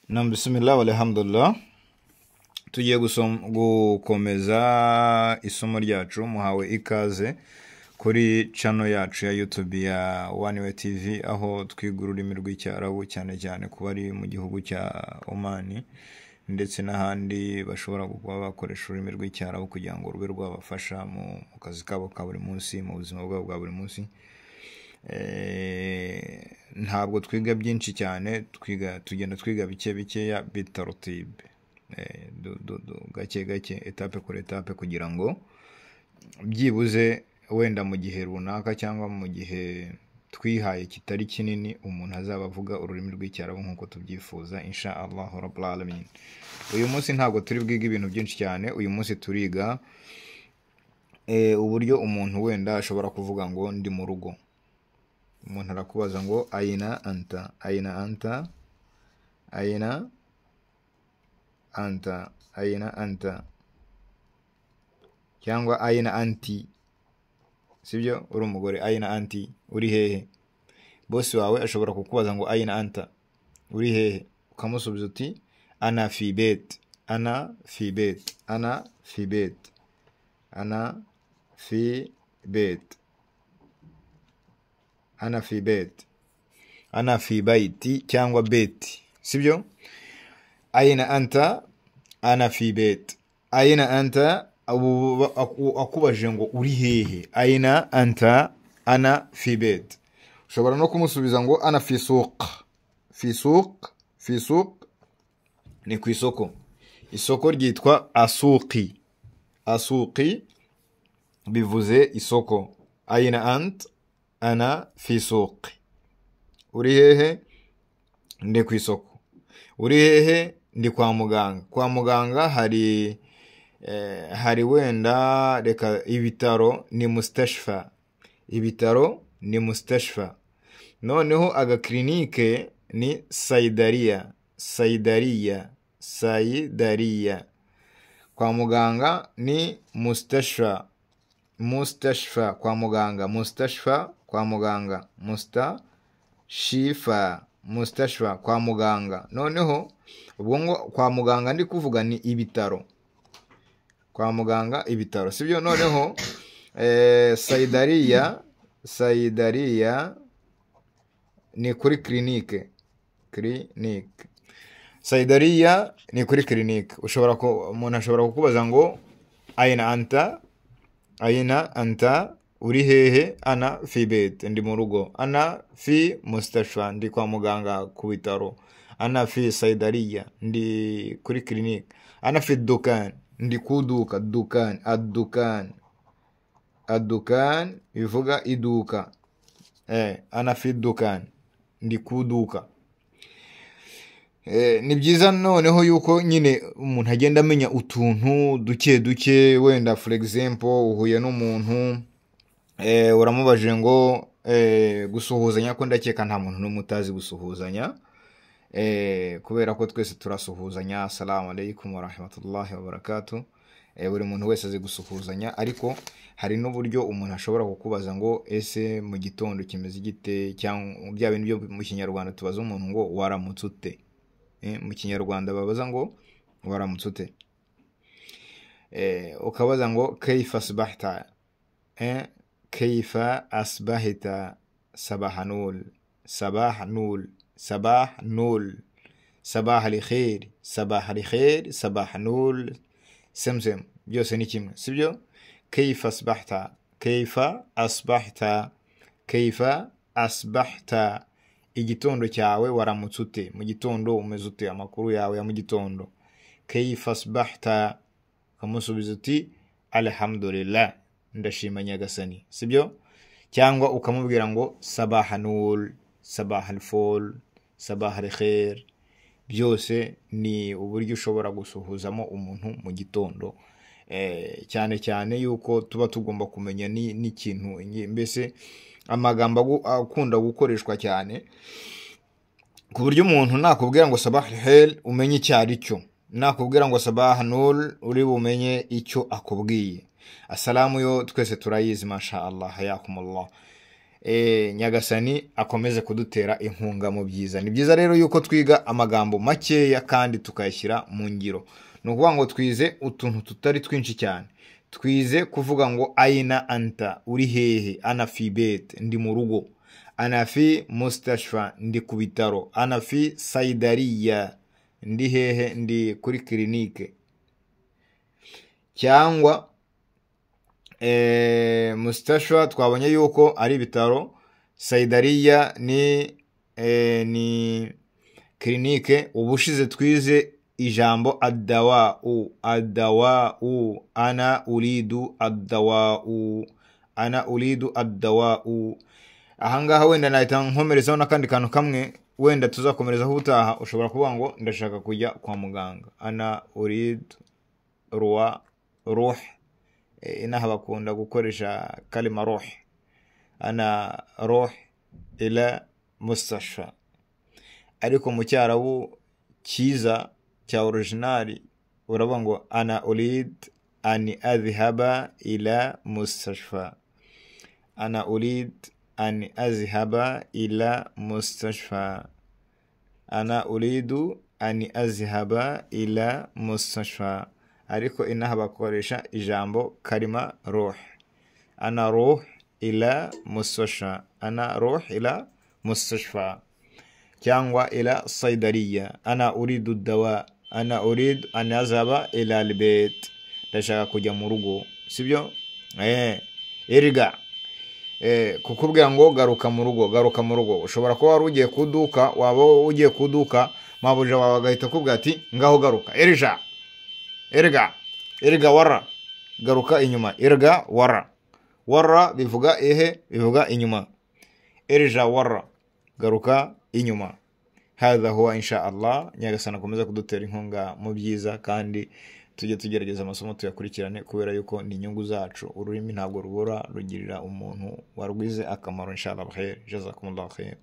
Na bismillah walhamdulillah. Tugiye gukomeza isomo ryacu, muhawe ikaze kuri channel yacu ya YouTube ya One Way TV, aho twiga ururimi rw'icyarabu cyane cyane ku bari mu gihugu cya Oman ndetse n'ahandi bashobora kuba bakoresha ururimi rw'icyarabu kugira ngo rube rwabafasha mu kazi kabo ka buri munsi, mu buzima bwabo bwa buri munsi. Ntabwo twiga byinshi cyane, tugenda twiga bikeya bitarutib, gake etape kuri etape, kugira ngo byibuze wenda mu gihe runaka cyangwa mu gihe twihaye kitari kinini umuntu azaba avuga ururimi rw'icyarabu nk'uko tubyifuza insha Allah rabbul alamin. Uyu munsi ntabwo turi bwiga ibintu byinshi cyane. Uyu munsi turiga uburyo umuntu wenda ashobora kuvuga ngo ndi mu rugo. Umuntu arakubaza ngo aina anta, aina anta, aina anta, aina anta, cyangwa aina anti, sibyo? Uri umugore, aina anti, uri hehe? Boss wawe ashobora kukubaza ngo aina anta, uri hehe? Ukamusubiza uti ana fi bait, ana fi bait, ana fi bait, ana fi bait, ana fi bait, ana fi baiti cyangwa beti, sibyo? Aina anta, ana fi bait. Aina anta akubaje ngo uri hehe, aina anta, ana fi bait. Ushobora no kumusubiza ngo ana fi suq, fi suq, fi suq ni ku isoko. Isoko ryitwa asuqi, asuqi bivuze isoko. Aina ant, ana fi suq. Uri hehe? Ndi ku isoko. Uri hehe? Ndi kwa muganga. Kwa muganga hari wenda reka ibitaro ni mustashfa, ibitaro ni mustashfa. Noneho aga klinike ni saidariya, saidariya, saidariya. Kwa muganga ni mustashfa, mustashfa kwa muganga, mustashfa kwa muganga, mustashifa, mustashfa kwa muganga. Noneho ubwo ngo kwa muganga ndi kuvuga ni ibitaro, kwa muganga ibitaro, sibyo? Noneho saidariya, saidariya ni kuri klinike, klinike. Saidariya ni kuri klinike. Umuntu ashobora kukubaza ngo aina anta, aina anta, uri hehe? Ana fi bait, ndi mu rugo. Ana fi mustashfa, ndi kwa muganga ku bitaro. Ana fi saidariya, ndi kuri clinic. Ana fi dukan, ndi kuduka, dukan, ad-dukan, ad-dukan bivuga iduka. Ana fi dukan, ndi kuduka. Ni byiza noneho yuko nyine umuntu agenda amenya utuntu duke wenda for example uhuye n'umuntu uramubaje ngo gusuhuzanya, ko ndakeka nta muntu n'umwe utazi gusuhuzanya, kubera ko twese turasuhuzanya, assalamu alaikum wa rahmatullahi wa barakatuh. Buri muntu wese azi gusuhuzanya, ariko hari n'uburyo umuntu ashobora kukubaza ngo ese mu gitondo kimeze gite, cyangwa bya bintu byo mu Kinyarwanda tubaza umuntu ngo waramutse ute. Mu Kinyarwanda babaza ngo waramutse ute. Ukabaza ngo kayfa asbahta, kayfa asbahta, sabah nul, sabah nul, sabah nul, sabah al-khair, sabah al-khair, sabah nul, samsam, byose ni kimwe, sibyo? Kayfa asbahta, kayfa asbahta, kayfa asbahta, igitondo cyawe waramutse ute, mu gitondo umeze ute, amakuru yawe ya mu gitondo. Kayfa asbahta, kamusubiza uti alhamdulillah, ndashima nyagasani, sibyo? Cyangwa ukamubwira ngo sabah nul, sabah al-ful, sabah al-khair. Byose ni uburyo ushobora gusuhuzamo umuntu mu gitondo. Cyane yuko tuba tugomba kumenya n'ikintu, mbese amagambo akunda gukoreshwa cyane, ku buryo umuntu nakubwira ngo sabah al-khair umenye icyo ari cyo, nakubwira ngo sabah nul uri bumenye icyo akubwiye. Assalamu yo twese turayizi masha Allah, hayakumullah. Nyagasani akomeze kudutera inkunga mu byiza. Ni byiza rero yuko twiga amagambo makeya kandi tukayashyira mu ngiro. Ni ukuvuga ngo twize utuntu tutari twinshi cyane. Twize kuvuga ngo aina anta, uri hehe? Ana fi bet, ndi mu rugo. Ana fi mustashfa, ndi ku bitaro. Ana fi saidariya, ndi hehe? Ndi kuri clinique. Cyangwa mustashfa twabonye yuko ari ibitaro, saidariya ni clinique. Ubushize twize ijambo ad-dawa'u, ana uridu ad-dawa'u, ana uridu ad-dawa'u. Ahangaha wenda nahita nkomerezaho n'akandi kantu kamwe, wenda tuzakomerezaho ubutaha. Ushobora kuvuga ngo ndashaka kujya kwa muganga, ana uridu ruh. Inaha bakunda gukoresha kalima ruh, ana ruh ila mustashfa. Ariko mu cyarabu cyiza cya originali uravuga ngo ana urid an adhhaba ila mustashfa, ana urid an azhaba ila mustashfa, ana uridu an azhaba ila mustashfa. Ariko inaha bakoresha ijambo kalima ruh, ana ruh ila mustashfa, ana ruh ila mustashfa. Cyangwa ila saidariya, ana uridu dawa, ana uridu an azhaba ila albayt, ndashaka kujya mu rugo. Sibyo? Irga, kukubwira ngo garuka mu rugo, garuka mu rugo. Ushobora kuba wari ugiye kuduka, waba ugiye kuduka, mabuja wawe agahita akubwira ati ngaho garuka. Irga wara, garuka inyuma. Irga wara bivuga bivuga inyuma. Irja wara, garuka inyuma. Hadha huwa insha Allah. Nyagasani akomeza kudutera inkunga mu byiza, kandi tujye tugerageza amasomo tuyakurikirane, kubera yuko ni inyungu zacu. Ururimi ntabwo rubura rugirira umuntu warwize akamaro. Inshallah khair. Jazakumullah khair.